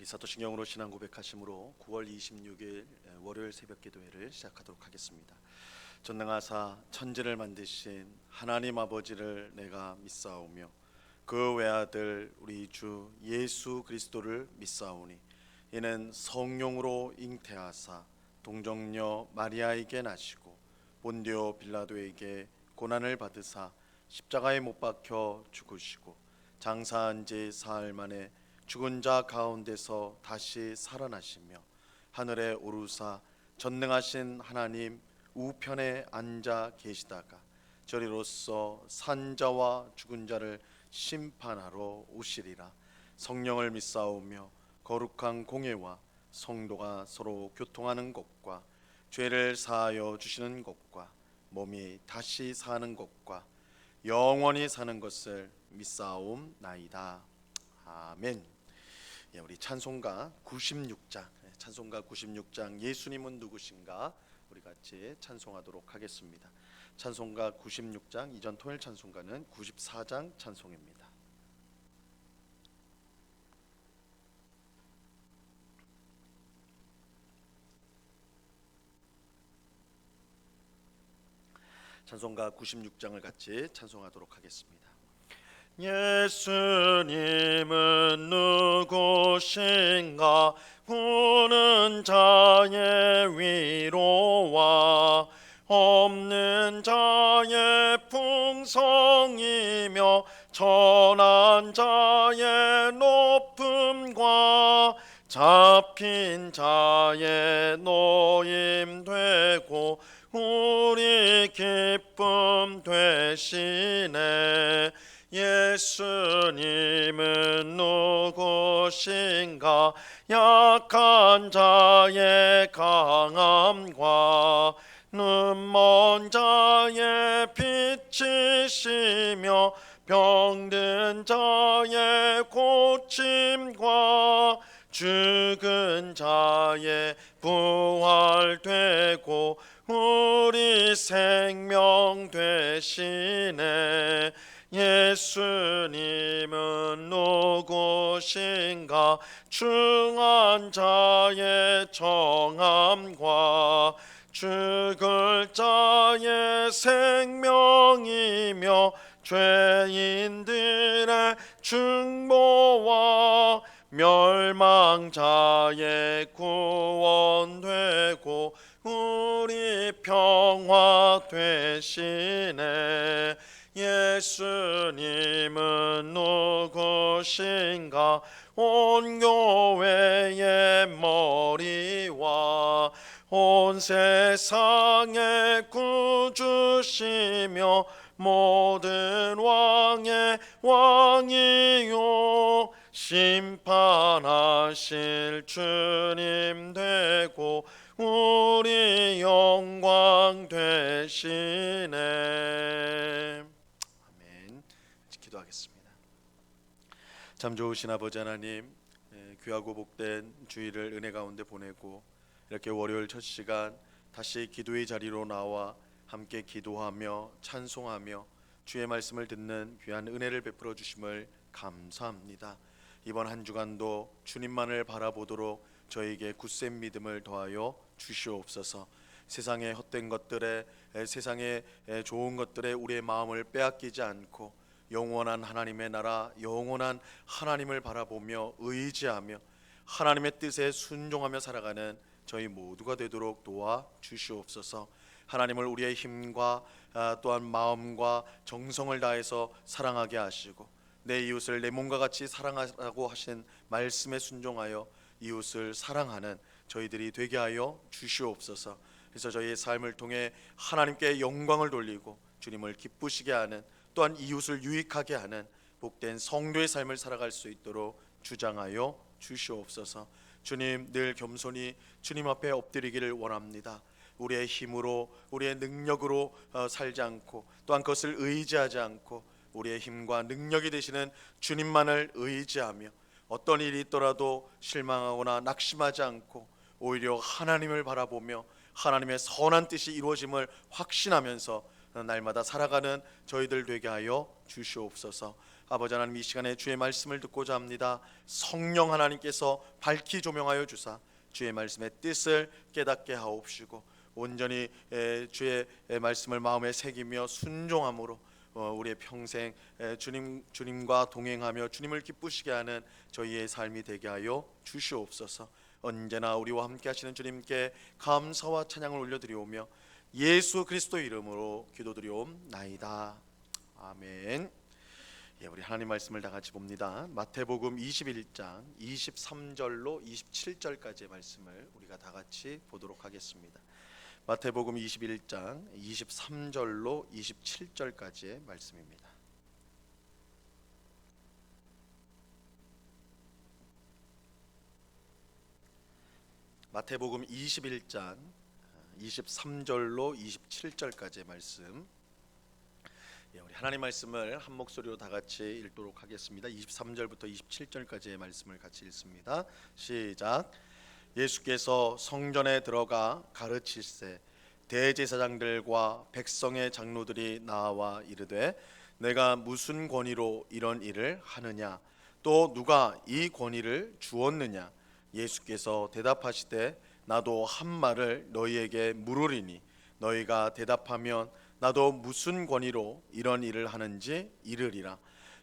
사도신경으로 신앙 고백하심으로 9월 26일 월요일 새벽 기도회를 시작하도록 하겠습니다. 전능하사 천지를 만드신 하나님 아버지를 내가 믿사오며 그 외아들 우리 주 예수 그리스도를 믿사오니 이는 성령으로 잉태하사 동정녀 마리아에게 나시고 본디오 빌라도에게 고난을 받으사 십자가에 못 박혀 죽으시고 장사한 지 사흘 만에 죽은 자 가운데서 다시 살아나시며 하늘에 오르사 전능하신 하나님 우편에 앉아 계시다가 저리로서 산자와 죽은 자를 심판하러 오시리라. 성령을 믿사오며 거룩한 공예와 성도가 서로 교통하는 것과 죄를 사하여 주시는 것과 몸이 다시 사는 것과 영원히 사는 것을 믿사옵나이다. 아멘. 우리 찬송가 96장 예수님은 누구신가 우리 같이 찬송하도록 하겠습니다. 찬송가 96장, 이전 토요일 찬송가는 94장 찬송입니다. 찬송가 96장을 같이 찬송하도록 하겠습니다. 예수님은 누구신가 우는 자의 위로와 없는 자의 풍성이며 천한 자의 높음과 잡힌 자의 노임 되고 우리 기쁨 되시네. 예수님은 누구신가 약한 자의 강함과 눈먼 자의 빛이시며 병든 자의 고침과 죽은 자의 부활되고 우리 생명 되시네. 예수님은 누구신가 중한 자의 정함과 죽을 자의 생명이며 죄인들의 중보와 멸망자의 구원되고 우리 평화 되시네. 예수님은 누구신가 온 교회의 머리와 온 세상의 구주시며 모든 왕의 왕이요 심판하실 주님 되고 우리 영광 되시네. 기도하겠습니다. 참 좋으신 아버지 하나님, 귀하고 복된 주일을 은혜 가운데 보내고 이렇게 월요일 첫 시간 다시 기도의 자리로 나와 함께 기도하며 찬송하며 주의 말씀을 듣는 귀한 은혜를 베풀어 주심을 감사합니다. 이번 한 주간도 주님만을 바라보도록 저에게 굳센 믿음을 더하여 주시옵소서. 세상의 헛된 것들에, 세상의 좋은 것들에 우리의 마음을 빼앗기지 않고 영원한 하나님의 나라, 영원한 하나님을 바라보며 의지하며 하나님의 뜻에 순종하며 살아가는 저희 모두가 되도록 도와 주시옵소서. 하나님을 우리의 힘과 또한 마음과 정성을 다해서 사랑하게 하시고 내 이웃을 내 몸과 같이 사랑하라고 하신 말씀에 순종하여 이웃을 사랑하는 저희들이 되게 하여 주시옵소서. 그래서 저희의 삶을 통해 하나님께 영광을 돌리고 주님을 기쁘시게 하는, 또한 이웃을 유익하게 하는 복된 성도의 삶을 살아갈 수 있도록 주장하여 주시옵소서. 주님, 늘 겸손히 주님 앞에 엎드리기를 원합니다. 우리의 힘으로 우리의 능력으로 살지 않고 또한 그것을 의지하지 않고 우리의 힘과 능력이 되시는 주님만을 의지하며 어떤 일이 있더라도 실망하거나 낙심하지 않고 오히려 하나님을 바라보며 하나님의 선한 뜻이 이루어짐을 확신하면서 날마다 살아가는 저희들 되게 하여 주시옵소서. 아버지 하나님, 이 시간에 주의 말씀을 듣고자 합니다. 성령 하나님께서 밝히 조명하여 주사 주의 말씀의 뜻을 깨닫게 하옵시고 온전히 주의 말씀을 마음에 새기며 순종함으로 우리의 평생 주님과 동행하며 주님을 기쁘시게 하는 저희의 삶이 되게 하여 주시옵소서. 언제나 우리와 함께 하시는 주님께 감사와 찬양을 올려드리오며 예수 그리스도 이름으로 기도드리옵나이다. 아멘. 우리 하나님 말씀을 다 같이 봅니다. 마태복음 21장 23절로 27절까지의 말씀을 우리가 다 같이 보도록 하겠습니다. 마태복음 21장 23절로 27절까지의 말씀입니다. 마태복음 21장 23절로 27절까지의 말씀, 우리 하나님 말씀을 한 목소리로 다 같이 읽도록 하겠습니다. 23절부터 27절까지의 말씀을 같이 읽습니다. 시작. 예수께서 성전에 들어가 가르치시되 대제사장들과 백성의 장로들이 나와 이르되 내가 무슨 권위로 이런 일을 하느냐, 또 누가 이 권위를 주었느냐. 예수께서 대답하시되 나도 한 말을 너희에게 물으리니 너희가 대답하면 나도 무슨 권위로 이런 일을 하는지 이르리라.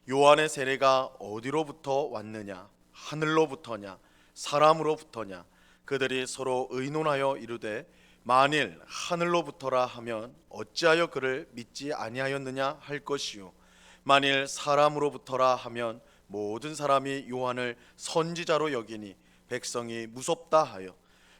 요한의 세례가 어디로부터 왔느냐, 하늘로부터냐 사람으로부터냐. 그들이 서로 의논하여 이르되 만일 하늘로부터라 하면 어찌하여 그를 믿지 아니하였느냐 할 것이요, 만일 사람으로부터라 하면 모든 사람이 요한을 선지자로 여기니 백성이 무섭다 하여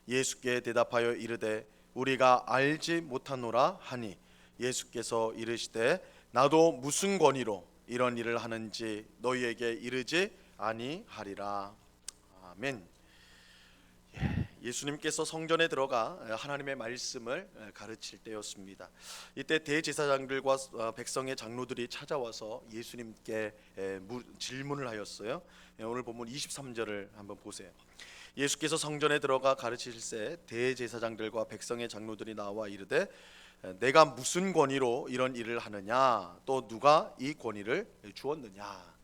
예수께 대답하여 이르되 우리가 알지 못하노라 하니 예수께서 이르시되 나도 무슨 권위로 이런 일을 하는지 너희에게 이르지 아니하리라. 아멘. 예수님께서 성전에 들어가 하나님의 말씀을 가르칠 때였습니다. 이때 대제사장들과 백성의 장로들이 찾아와서 예수님께 질문을 하였어요. 오늘 본문 23절을 한번 보세요. 예수께서 성전에 들어가 가르치실새 대제사장들과 백성의 장로들이 나와 이르되 내가 무슨 권위로 이런 일을 하느냐, 또 누가 이 권위를 주었느냐.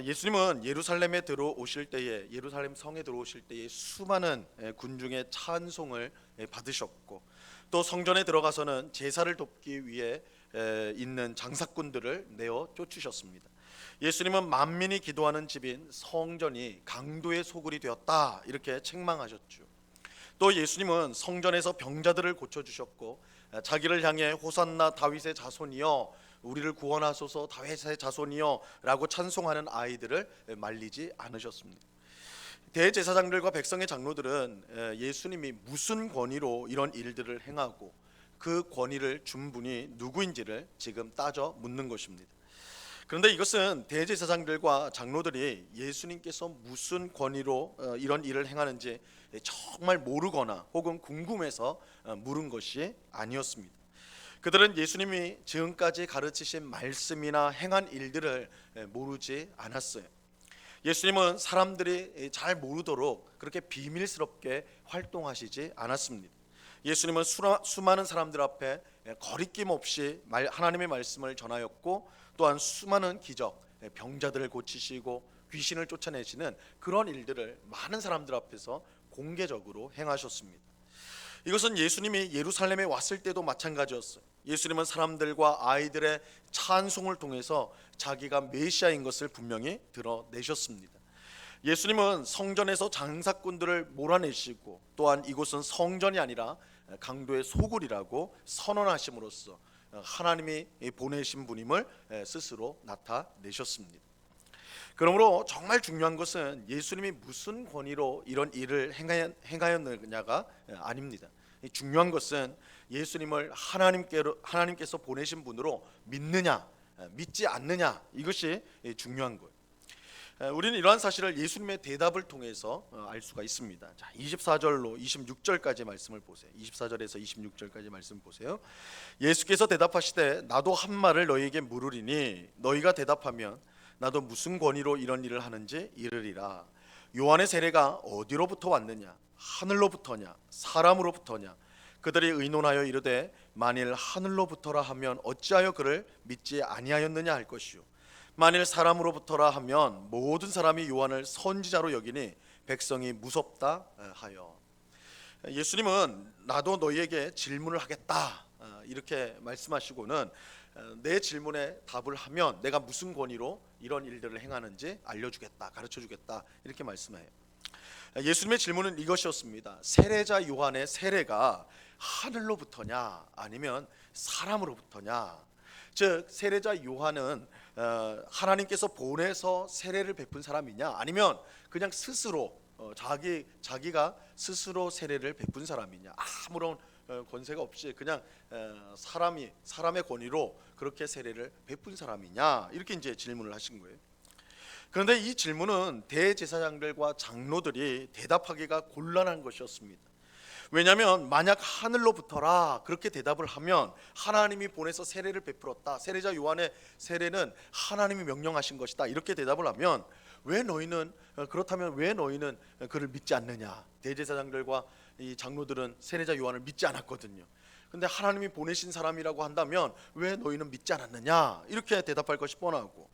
예수님은 예루살렘에 들어오실 때에, 예루살렘 성에 들어오실 때에 수많은 군중의 찬송을 받으셨고, 또 성전에 들어가서는 제사를 돕기 위해 있는 장사꾼들을 내어 쫓으셨습니다. 예수님은 만민이 기도하는 집인 성전이 강도의 소굴이 되었다 이렇게 책망하셨죠. 또 예수님은 성전에서 병자들을 고쳐주셨고 자기를 향해 호산나 다윗의 자손이여 우리를 구원하소서 다윗의 자손이여 라고 찬송하는 아이들을 말리지 않으셨습니다. 대제사장들과 백성의 장로들은 예수님이 무슨 권위로 이런 일들을 행하고 그 권위를 준 분이 누구인지를 지금 따져 묻는 것입니다. 그런데 이것은 대제사장들과 장로들이 예수님께서 무슨 권위로 이런 일을 행하는지 정말 모르거나 혹은 궁금해서 물은 것이 아니었습니다. 그들은 예수님이 지금까지 가르치신 말씀이나 행한 일들을 모르지 않았어요. 예수님은 사람들이 잘 모르도록 그렇게 비밀스럽게 활동하시지 않았습니다. 예수님은 수많은 사람들 앞에 거리낌 없이 하나님의 말씀을 전하였고, 또한 수많은 기적, 병자들을 고치시고 귀신을 쫓아내시는 그런 일들을 많은 사람들 앞에서 공개적으로 행하셨습니다. 이것은 예수님이 예루살렘에 왔을 때도 마찬가지였어요. 예수님은 사람들과 아이들의 찬송을 통해서 자기가 메시아인 것을 분명히 드러내셨습니다. 예수님은 성전에서 장사꾼들을 몰아내시고, 또한 이곳은 성전이 아니라 강도의 소굴이라고 선언하심으로써 하나님이 보내신 분임을 스스로 나타내셨습니다. 그러므로 정말 중요한 것은 예수님이 무슨 권위로 이런 일을 행하였느냐가 아닙니다. 중요한 것은 예수님을 하나님께서 보내신 분으로 믿느냐 믿지 않느냐, 이것이 중요한 거예요. 우리는 이러한 사실을 예수님의 대답을 통해서 알 수가 있습니다. 자, 24절로 26절까지 말씀을 보세요. 24절에서 26절까지 말씀 보세요. 예수께서 대답하시되 나도 한 말을 너희에게 물으리니 너희가 대답하면 나도 무슨 권위로 이런 일을 하는지 이르리라. 요한의 세례가 어디로부터 왔느냐, 하늘로부터냐 사람으로부터냐. 그들이 의논하여 이르되 만일 하늘로부터라 하면 어찌하여 그를 믿지 아니하였느냐 할 것이요, 만일 사람으로부터라 하면 모든 사람이 요한을 선지자로 여기니 백성이 무섭다 하여. 예수님은 나도 너희에게 질문을 하겠다 이렇게 말씀하시고는 내 질문에 답을 하면 내가 무슨 권위로 이런 일들을 행하는지 알려주겠다, 가르쳐주겠다 이렇게 말씀해요. 예수님의 질문은 이것이었습니다. 세례자 요한의 세례가 하늘로부터냐 아니면 사람으로부터냐. 즉 세례자 요한은 하나님께서 보내서 세례를 베푼 사람이냐 아니면 그냥 스스로 자기가 스스로 세례를 베푼 사람이냐, 아무런 권세가 없이 그냥 사람의 권위로 그렇게 세례를 베푼 사람이냐, 이렇게 이제 질문을 하신 거예요. 그런데 이 질문은 대제사장들과 장로들이 대답하기가 곤란한 것이었습니다. 왜냐하면 만약 하늘로부터라 그렇게 대답을 하면 하나님이 보내서 세례를 베풀었다, 세례자 요한의 세례는 하나님이 명령하신 것이다, 이렇게 대답을 하면 그렇다면 왜 너희는 그를 믿지 않느냐. 대제사장들과 이 장로들은 세례자 요한을 믿지 않았거든요. 근데 하나님이 보내신 사람이라고 한다면 왜 너희는 믿지 않았느냐, 이렇게 대답할 것이 뻔하고,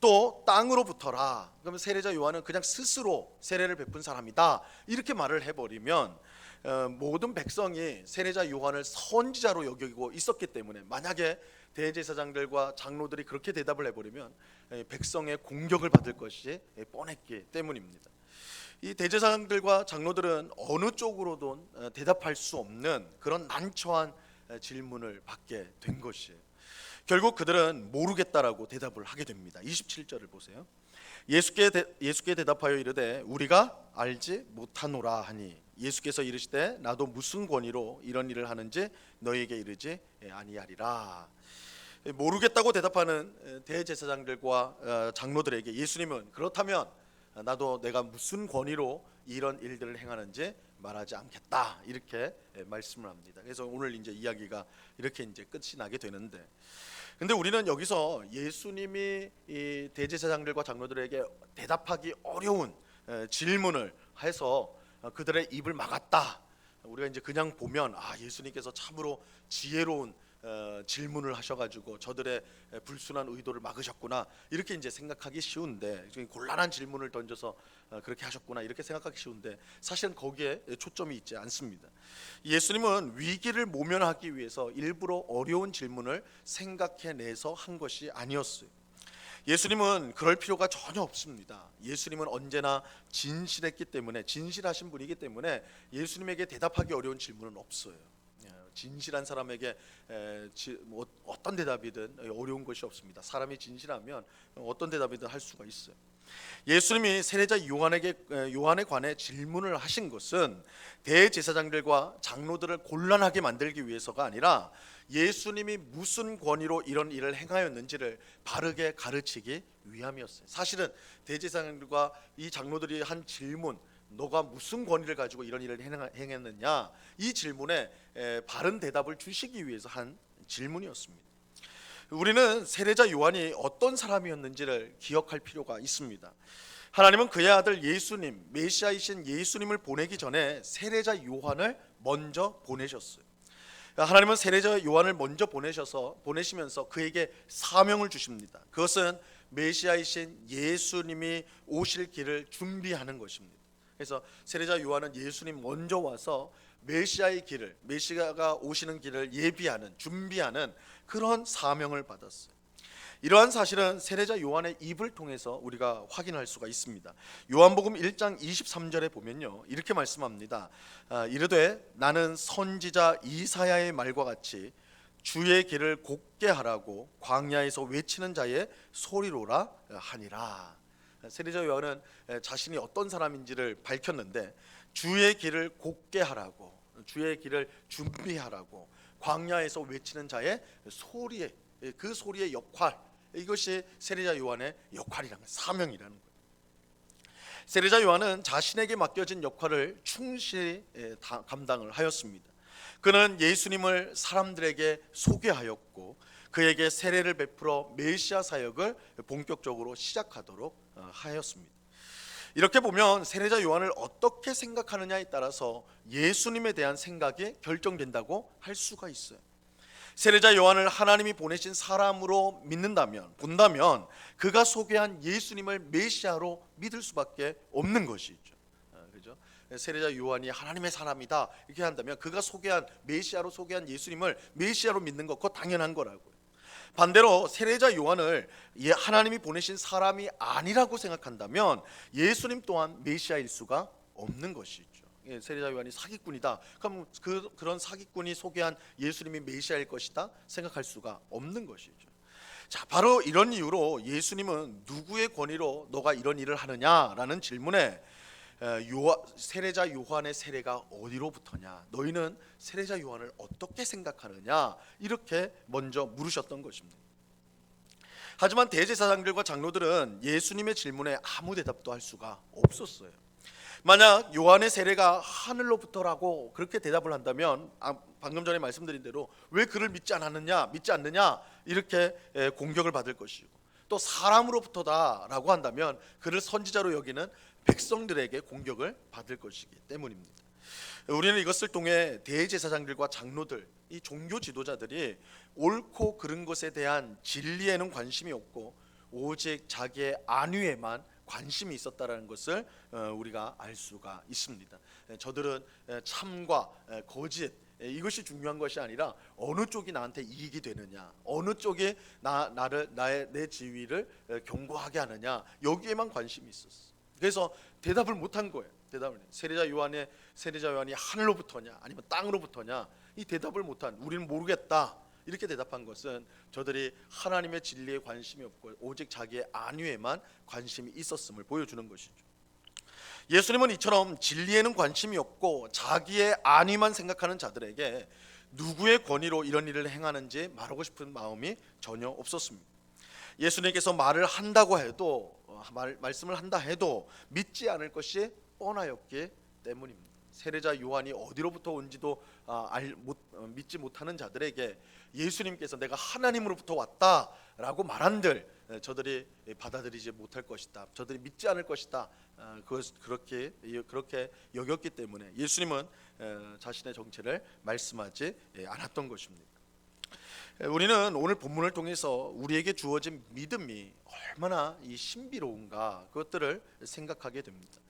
또 땅으로부터라 그러면 세례자 요한은 그냥 스스로 세례를 베푼 사람이다 이렇게 말을 해버리면 모든 백성이 세례자 요한을 선지자로 여기고 있었기 때문에, 만약에 대제사장들과 장로들이 그렇게 대답을 해버리면 백성의 공격을 받을 것이 뻔했기 때문입니다. 이 대제사장들과 장로들은 어느 쪽으로도 대답할 수 없는 그런 난처한 질문을 받게 된 것이에요. 결국 그들은 모르겠다라고 대답을 하게 됩니다. 27절을 보세요. 예수께 대답하여 이르되 우리가 알지 못하노라 하니 예수께서 이르시되 나도 무슨 권위로 이런 일을 하는지 너희에게 이르지 아니하리라. 모르겠다고 대답하는 대제사장들과 장로들에게 예수님은 그렇다면 나도 내가 무슨 권위로 이런 일들을 행하는지 말하지 않겠다 이렇게 말씀을 합니다. 그래서 오늘 이제 이야기가 이렇게 이제 끝이 나게 되는데, 근데 우리는 여기서 예수님이 이 대제사장들과 장로들에게 대답하기 어려운 질문을 해서 그들의 입을 막았다, 우리가 이제 그냥 보면 예수님께서 참으로 지혜로운 질문을 하셔가지고 저들의 불순한 의도를 막으셨구나 이렇게 이제 생각하기 쉬운데, 곤란한 질문을 던져서 그렇게 하셨구나 이렇게 생각하기 쉬운데, 사실은 거기에 초점이 있지 않습니다. 예수님은 위기를 모면하기 위해서 일부러 어려운 질문을 생각해내서 한 것이 아니었어요. 예수님은 그럴 필요가 전혀 없습니다. 예수님은 언제나 진실했기 때문에, 진실하신 분이기 때문에 예수님에게 대답하기 어려운 질문은 없어요. 진실한 사람에게 어떤 대답이든 어려운 것이 없습니다. 사람이 진실하면 어떤 대답이든 할 수가 있어요. 예수님이 세례자 요한에 관해 질문을 하신 것은 대제사장들과 장로들을 곤란하게 만들기 위해서가 아니라 예수님이 무슨 권위로 이런 일을 행하였는지를 바르게 가르치기 위함이었어요. 사실은 대제사장들과 이 장로들이 한 질문, 너가 무슨 권위를 가지고 이런 일을 행했느냐, 이 질문에 바른 대답을 주시기 위해서 한 질문이었습니다. 우리는 세례자 요한이 어떤 사람이었는지를 기억할 필요가 있습니다. 하나님은 그의 아들 예수님, 메시아이신 예수님을 보내기 전에 세례자 요한을 먼저 보내셨어요. 하나님은 세례자 요한을 먼저 보내시면서 그에게 사명을 주십니다. 그것은 메시아이신 예수님이 오실 길을 준비하는 것입니다. 그래서 세례자 요한은 예수님 먼저 와서 메시아의 길을, 메시아가 오시는 길을 예비하는, 준비하는 그런 사명을 받았어요. 이러한 사실은 세례자 요한의 입을 통해서 우리가 확인할 수가 있습니다. 요한복음 1장 23절에 보면요, 이렇게 말씀합니다. 이르되 나는 선지자 이사야의 말과 같이 주의 길을 곧게 하라고 광야에서 외치는 자의 소리로라 하니라. 세례자 요한은 자신이 어떤 사람인지를 밝혔는데, 주의 길을 곧게 하라고, 주의 길을 준비하라고 광야에서 외치는 자의 소리에, 그 소리의 역할, 이것이 세례자 요한의 역할이라는, 사명이라는 거예요. 세례자 요한은 자신에게 맡겨진 역할을 충실히 감당을 하였습니다. 그는 예수님을 사람들에게 소개하였고 그에게 세례를 베풀어 메시아 사역을 본격적으로 시작하도록 하였습니다. 이렇게 보면 세례자 요한을 어떻게 생각하느냐에 따라서 예수님에 대한 생각이 결정된다고 할 수가 있어요. 세례자 요한을 하나님이 보내신 사람으로 본다면 그가 소개한 예수님을 메시아로 믿을 수밖에 없는 것이죠. 그죠? 세례자 요한이 하나님의 사람이다 이렇게 한다면 그가 메시아로 소개한 예수님을 메시아로 믿는 것, 그거 당연한 거라고요. 반대로 세례자 요한을 하나님이 보내신 사람이 아니라고 생각한다면 예수님 또한 메시아일 수가 없는 것이죠. 세례자 요한이 사기꾼이다, 그럼 그런 사기꾼이 소개한 예수님이 메시아일 것이다 생각할 수가 없는 것이죠. 자, 바로 이런 이유로 예수님은 누구의 권위로 너가 이런 일을 하느냐라는 질문에 세례자 요한의 세례가 어디로부터냐, 너희는 세례자 요한을 어떻게 생각하느냐, 이렇게 먼저 물으셨던 것입니다. 하지만 대제사장들과 장로들은 예수님의 질문에 아무 대답도 할 수가 없었어요. 만약 요한의 세례가 하늘로부터라고 그렇게 대답을 한다면 방금 전에 말씀드린 대로 왜 그를 믿지 않느냐 이렇게 공격을 받을 것이고, 또 사람으로부터다라고 한다면 그를 선지자로 여기는 백성들에게 공격을 받을 것이기 때문입니다. 우리는 이것을 통해 대제사장들과 장로들, 이 종교 지도자들이 옳고 그른 것에 대한 진리에는 관심이 없고 오직 자기의 안위에만 관심이 있었다라는 것을 우리가 알 수가 있습니다. 저들은 참과 거짓, 이것이 중요한 것이 아니라 어느 쪽이 나한테 이익이 되느냐, 어느 쪽이 내 지위를 견고하게 하느냐, 여기에만 관심이 있었어. 그래서 대답을 못한 거예요. 세례자 요한이 하늘로부터냐 아니면 땅으로부터냐, 이 대답을 못한, 우리는 모르겠다 이렇게 대답한 것은 저들이 하나님의 진리에 관심이 없고 오직 자기의 안위에만 관심이 있었음을 보여주는 것이죠. 예수님은 이처럼 진리에는 관심이 없고 자기의 안위만 생각하는 자들에게 누구의 권위로 이런 일을 행하는지 말하고 싶은 마음이 전혀 없었습니다. 예수님께서 말씀을 한다 해도 믿지 않을 것이 뻔하였기 때문입니다. 세례자 요한이 어디로부터 온지도 믿지 못하는 자들에게 예수님께서 내가 하나님으로부터 왔다라고 말한들 저들이 받아들이지 못할 것이다, 저들이 믿지 않을 것이다, 그렇게 여겼기 때문에 예수님은 자신의 정체를 말씀하지 않았던 것입니다. 우리는 오늘 본문을 통해서 우리에게 주어진 믿음이 얼마나 신비로운가, 그것들을 생각하게 됩니다.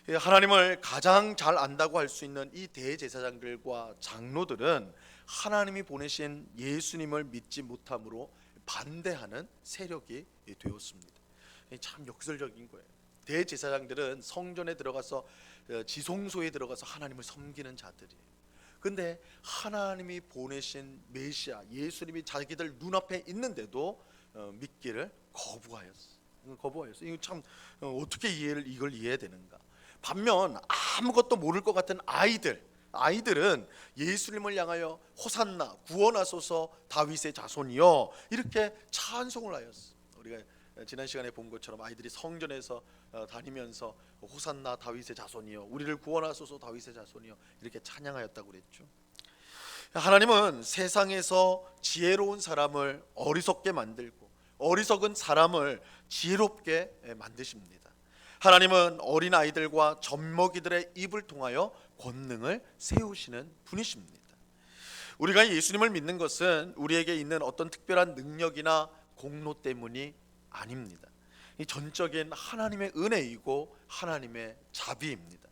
하나님을 가장 잘 안다고 할 수 있는 이 대제사장들과 장로들은 하나님이 보내신 예수님을 믿지 못함으로 반대하는 세력이 되었습니다. 참 역설적인 거예요. 대제사장들은 성전에 들어가서 지성소에 들어가서 하나님을 섬기는 자들이에요. 근데 하나님이 보내신 메시아 예수님이 자기들 눈앞에 있는데도 믿기를 거부하였어. 이거 참 어떻게 이걸 이해해야 되는가? 반면 아무것도 모를 것 같은 아이들은 예수님을 향하여 호산나 구원하소서 다윗의 자손이여 이렇게 찬송을 하였어. 우리가 지난 시간에 본 것처럼 아이들이 성전에서 다니면서 호산나 다윗의 자손이여, 우리를 구원하소서 다윗의 자손이여 이렇게 찬양하였다고 그랬죠. 하나님은 세상에서 지혜로운 사람을 어리석게 만들고 어리석은 사람을 지혜롭게 만드십니다. 하나님은 어린 아이들과 젖먹이들의 입을 통하여 권능을 세우시는 분이십니다. 우리가 예수님을 믿는 것은 우리에게 있는 어떤 특별한 능력이나 공로 때문이 아닙니다. 이 전적인 하나님의 은혜이고 하나님의 자비입니다.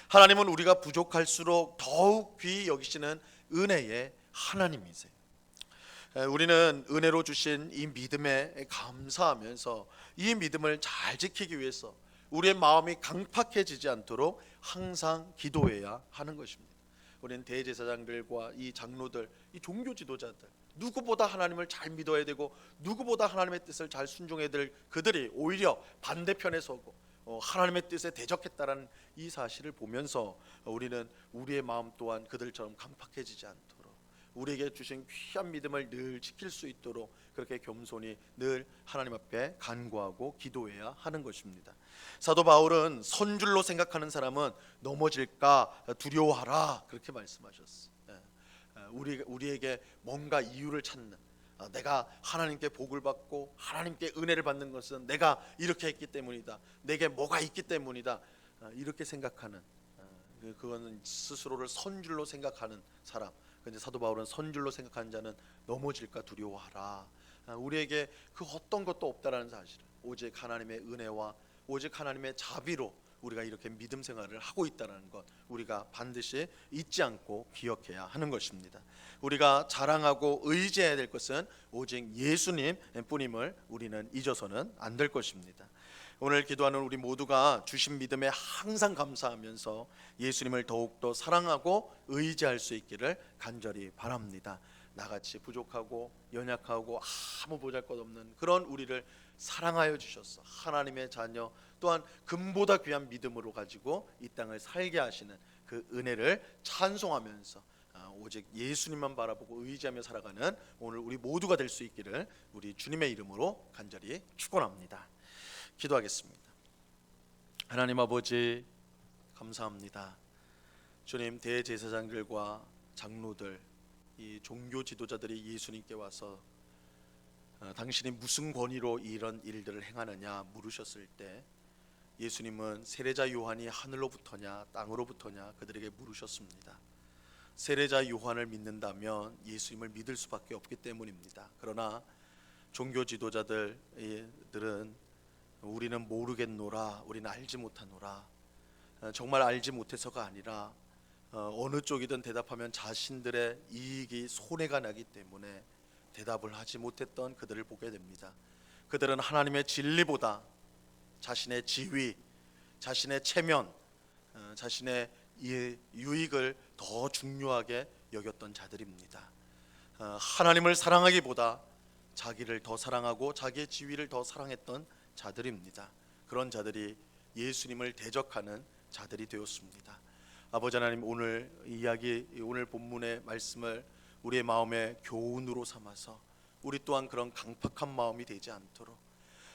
하나님은 우리가 부족할수록 더욱 귀히 여기시는 은혜의 하나님이세요. 우리는 은혜로 주신 이 믿음에 감사하면서 이 믿음을 잘 지키기 위해서 우리의 마음이 강팍해지지 않도록 항상 기도해야 하는 것입니다. 우리는 대제사장들과 이 장로들, 이 종교 지도자들, 누구보다 하나님을 잘 믿어야 되고 누구보다 하나님의 뜻을 잘 순종해야 될 그들이 오히려 반대편에 서고 하나님의 뜻에 대적했다라는 이 사실을 보면서 우리는 우리의 마음 또한 그들처럼 강팍해지지 않도록 우리에게 주신 귀한 믿음을 늘 지킬 수 있도록 그렇게 겸손히 늘 하나님 앞에 간구하고 기도해야 하는 것입니다. 사도 바울은 선줄로 생각하는 사람은 넘어질까 두려워하라 그렇게 말씀하셨어요. 우리에게 뭔가 이유를 찾는, 내가 하나님께 복을 받고 하나님께 은혜를 받는 것은 내가 이렇게 했기 때문이다, 내게 뭐가 있기 때문이다, 이렇게 생각하는, 그거는 스스로를 선줄로 생각하는 사람, 근데 사도 바울은 선 줄로 생각하는 자는 넘어질까 두려워하라. 우리에게 그 어떤 것도 없다라는 사실, 오직 하나님의 은혜와 오직 하나님의 자비로 우리가 이렇게 믿음 생활을 하고 있다는 것, 우리가 반드시 잊지 않고 기억해야 하는 것입니다. 우리가 자랑하고 의지해야 될 것은 오직 예수님 뿐임을 우리는 잊어서는 안 될 것입니다. 오늘 기도하는 우리 모두가 주신 믿음에 항상 감사하면서 예수님을 더욱더 사랑하고 의지할 수 있기를 간절히 바랍니다. 나같이 부족하고 연약하고 아무 보잘것없는 그런 우리를 사랑하여 주셔서 하나님의 자녀, 또한 금보다 귀한 믿음으로 가지고 이 땅을 살게 하시는 그 은혜를 찬송하면서 오직 예수님만 바라보고 의지하며 살아가는 오늘 우리 모두가 될 수 있기를 우리 주님의 이름으로 간절히 축원합니다. 기도하겠습니다. 하나님 아버지, 감사합니다. 주님, 대제사장들과 장로들, 이 종교 지도자들이 예수님께 와서 당신이 무슨 권위로 이런 일들을 행하느냐 물으셨을 때 예수님은 세례자 요한이 하늘로부터냐 땅으로부터냐 그들에게 물으셨습니다. 세례자 요한을 믿는다면 예수님을 믿을 수밖에 없기 때문입니다. 그러나 종교 지도자들은 우리는 모르겠노라, 우리는 알지 못하노라, 정말 알지 못해서가 아니라 어느 쪽이든 대답하면 자신들의 이익이 손해가 나기 때문에 대답을 하지 못했던 그들을 보게 됩니다. 그들은 하나님의 진리보다 자신의 지위, 자신의 체면, 자신의 유익을 더 중요하게 여겼던 자들입니다. 하나님을 사랑하기보다 자기를 더 사랑하고 자기의 지위를 더 사랑했던 자들입니다. 그런 자들이 예수님을 대적하는 자들이 되었습니다. 아버지 하나님, 오늘 이야기, 오늘 본문의 말씀을 우리의 마음의 교훈으로 삼아서 우리 또한 그런 강팍한 마음이 되지 않도록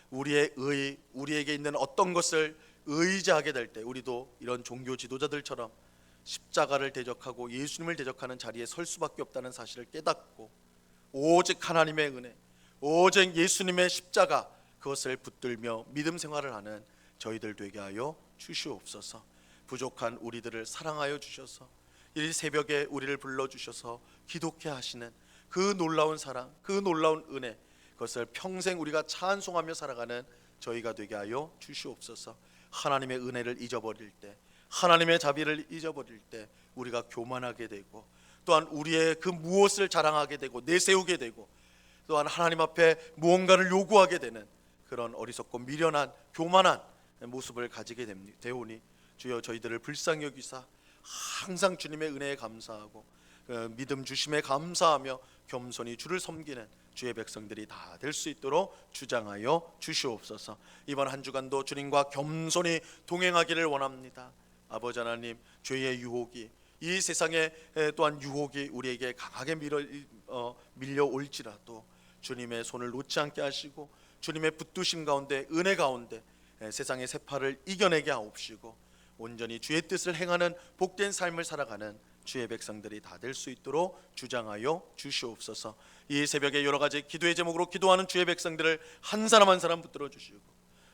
우리에게 있는 어떤 것을 의지하게 될 때 우리도 이런 종교 지도자들처럼 십자가를 대적하고 예수님을 대적하는 자리에 설 수밖에 없다는 사실을 깨닫고 오직 하나님의 은혜, 오직 예수님의 십자가, 그것을 붙들며 믿음 생활을 하는 저희들 되게 하여 주시옵소서. 부족한 우리들을 사랑하여 주셔서 이 새벽에 우리를 불러주셔서 기독케 하시는 그 놀라운 사랑, 그 놀라운 은혜, 그것을 평생 우리가 찬송하며 살아가는 저희가 되게 하여 주시옵소서. 하나님의 은혜를 잊어버릴 때, 하나님의 자비를 잊어버릴 때 우리가 교만하게 되고, 또한 우리의 그 무엇을 자랑하게 되고 내세우게 되고, 또한 하나님 앞에 무언가를 요구하게 되는 그런 어리석고 미련한 교만한 모습을 가지게 되오니 주여 저희들을 불쌍히 여기사 항상 주님의 은혜에 감사하고 믿음 주심에 감사하며 겸손히 주를 섬기는 주의 백성들이 다 될 수 있도록 주장하여 주시옵소서. 이번 한 주간도 주님과 겸손히 동행하기를 원합니다. 아버지 하나님, 죄의 유혹이, 이 세상에 또한 유혹이 우리에게 강하게 밀려올지라도 주님의 손을 놓지 않게 하시고 주님의 붙드심 가운데, 은혜 가운데 세상의 세파를 이겨내게 하옵시고 온전히 주의 뜻을 행하는 복된 삶을 살아가는 주의 백성들이 다 될 수 있도록 주장하여 주시옵소서. 이 새벽에 여러 가지 기도의 제목으로 기도하는 주의 백성들을 한 사람 한 사람 붙들어 주시고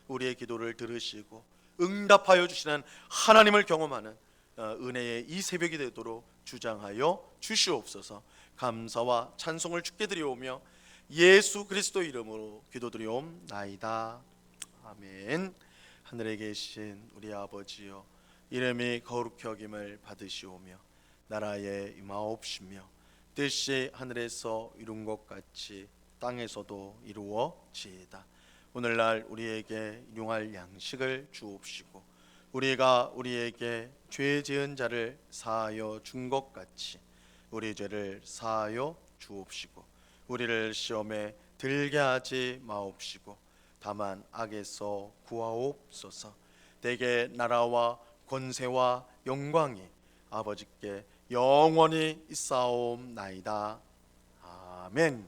우리의 기도를 들으시고 응답하여 주시는 하나님을 경험하는 은혜의 이 새벽이 되도록 주장하여 주시옵소서. 감사와 찬송을 주께 드리오며 예수 그리스도 이름으로 기도드리옵나이다. 아멘. 하늘에 계신 우리 아버지여, 이름이 거룩히 여김을 받으시오며 나라에 임하옵시며 뜻이 하늘에서 이룬 것 같이 땅에서도 이루어지이다. 오늘날 우리에게 일용할 양식을 주옵시고 우리가 우리에게 죄 지은 자를 사하여 준 것 같이 우리 죄를 사하여 주옵시고 우리를 시험에 들게 하지 마옵시고 다만 악에서 구하옵소서. 대개 나라와 권세와 영광이 아버지께 영원히 있사옵나이다. 아멘.